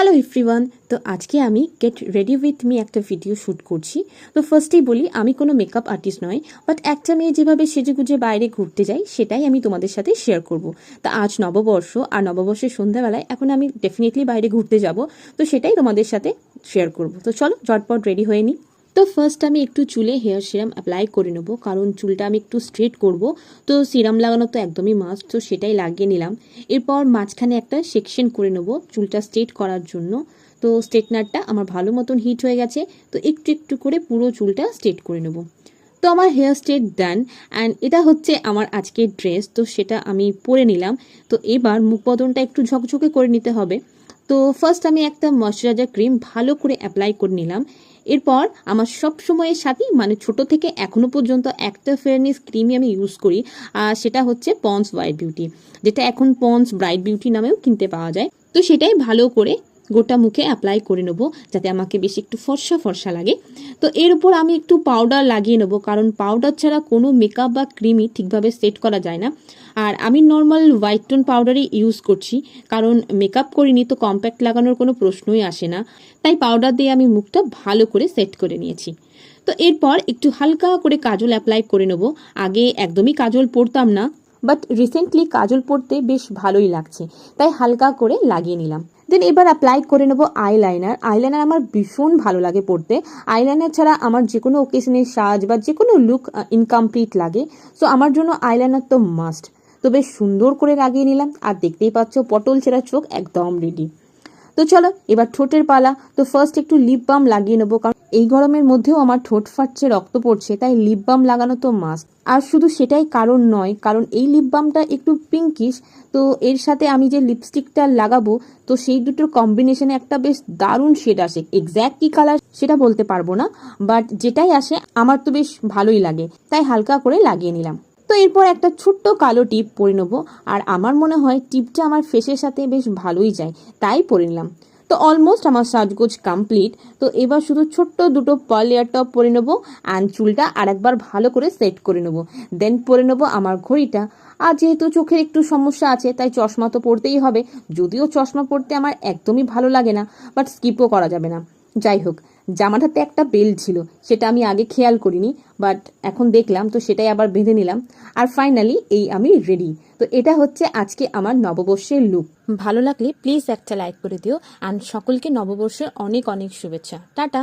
Hello everyone. তো আজকে আমি গেট রেডি উইথ মি একটা ভিডিও শ্যুট করছি। তো ফার্স্টেই বলি, আমি কোনো মেকআপ আর্টিস্ট নয়, বাট একটা মেয়ে যেভাবে সেজেগুজে বাইরে ঘুরতে যাই সেটাই আমি তোমাদের সাথে শেয়ার করব। তা আজ নববর্ষ, আর নববর্ষের সন্ধ্যাবেলায় এখন আমি ডেফিনেটলি বাইরে ঘুরতে যাব, তো সেটাই তোমাদের সাথে শেয়ার করব। তো চলো ঝটপট রেডি হয়ে নিই। তো ফার্স্ট আমি একটু চুলে হেয়ার সিরাম অ্যাপ্লাই করে নেবো, কারণ চুলটা আমি একটু স্ট্রেট করব। তো সিরাম লাগানো তো একদমই মাস্ট, তো সেটাই লাগিয়ে নিলাম। এরপর মাঝখানে একটা সেকশন করে নেবো চুলটা স্ট্রেট করার জন্য। তো স্ট্রেটনারটা আমার ভালো মতন হিট হয়ে গেছে, তো একটু একটু করে পুরো চুলটা স্ট্রেট করে নেব। তো আমার হেয়ার স্ট্রেট ডান, অ্যান্ড এটা হচ্ছে আমার আজকের ড্রেস, তো সেটা আমি পরে নিলাম। তো এবার মুখ বদনটা একটু ঝকঝকে করে নিতে হবে। তো ফার্স্ট আমি একটা ময়শ্চারাইজার ক্রিম ভালো করে অ্যাপ্লাই করে নিলাম। এরপর আমার সব সময়ের সাথেই, মানে ছোট থেকে এখনো পর্যন্ত একটা ফেয়ারনেস ক্রিমই আমি ইউজ করি, আর সেটা হচ্ছে পন্ডস হোয়াইট বিউটি, যেটা এখন পন্ডস ব্রাইট বিউটি নামেও কিনতে পাওয়া যায়। তো সেটাই ভালো করে গোটা মুখে অ্যাপ্লাই করে নেবো, যাতে আমাকে বেশি একটু ফর্সা ফর্সা লাগে। তো এর উপর আমি একটু পাউডার লাগিয়ে নেবো, কারণ পাউডার ছাড়া কোনো মেকআপ বা ক্রিমই ঠিকভাবে সেট করা যায় না। আর আমি নর্মাল হোয়াইট টোন পাউডারই ইউজ করছি, কারণ মেকআপ করিনি তো কম্প্যাক্ট লাগানোর কোনো প্রশ্নই আসে না। তাই পাউডার দিয়ে আমি মুখটা ভালো করে সেট করে নিয়েছি। তো এরপর একটু হালকা করে কাজল অ্যাপ্লাই করে নেবো। আগে একদমই কাজল পরতাম না, বাট রিসেন্টলি কাজল পরতে বেশ ভালোই লাগছে, তাই হালকা করে লাগিয়ে নিলাম। দেন এবার অ্যাপ্লাই করে নেবো আইলাইনার। আইলাইনার আমার ভীষণ ভালো লাগে পরতে। আইলাইনার ছাড়া আমার যে কোনো ওকেশনের সাজ বা যে কোনো লুক ইনকমপ্লিট লাগে, সো আমার জন্য আইলাইনার তো মাস্ট। তো বেশ সুন্দর করে লাগিয়ে নিলাম, আর দেখতেই পাচ্ছ পটল ছেঁড়া চোখ একদম রেডি। তো চলো এবার ঠোঁটের পালা। তো ফার্স্ট একটু লিপ বাম লাগিয়ে নেবো, কারণ এই গরমের মধ্যেও আমার ঠোঁট ফাটছে, রক্ত পড়ছে, তাই লিপ বাম লাগানো তো মাস্ট। আর শুধু সেটাই কারণ নয়, কারণ এই লিপ বামটা একটু পিঙ্কিশ, তো এর সাথে আমি যে লিপস্টিকটা লাগাবো, তো সেই দুটোর কম্বিনেশনে একটা বেশ দারুণ শেড আসে। এক্স্যাক্ট কি কালার সেটা বলতে পারবো না, বাট যেটাই আসে আমার তো বেশ ভালোই লাগে, তাই হালকা করে লাগিয়ে নিলাম। তো এরপর একটা ছোট্ট কালো টিপ পরে নেবো, আর আমার মনে হয় টিপটা আমার ফেসের সাথে বেশ ভালোই যায়, তাই পরে নিলাম। তো অলমোস্ট আমার সাজগোজ কমপ্লিট। তো এবার শুধু ছোট্ট দুটো পার্ল ইয়ার টপ পরে নেবো, অ্যান্ড চুলটা আরেকবার ভালো করে সেট করে নেবো। দেন পরে নেবো আমার ঘড়িটা। আর যেহেতু চোখের একটু সমস্যা আছে, তাই চশমা তো পরতেই হবে। যদিও চশমা পরতে আমার একদমই ভালো লাগে না, বাট স্কিপও করা যাবে না। যাই হোক, জামাটাতে একটা বেল্ট ছিল, সেটা আমি আগে খেয়াল করিনি, বাট এখন দেখলাম, তো সেটাই আবার বেঁধে নিলাম। আর ফাইনালি এই আমি রেডি। তো এটা হচ্ছে আজকে আমার নববর্ষের লুক। ভালো লাগলে প্লিজ একটা লাইক করে দিও, অ্যান্ড সকলকে নববর্ষের অনেক অনেক শুভেচ্ছা। টাটা।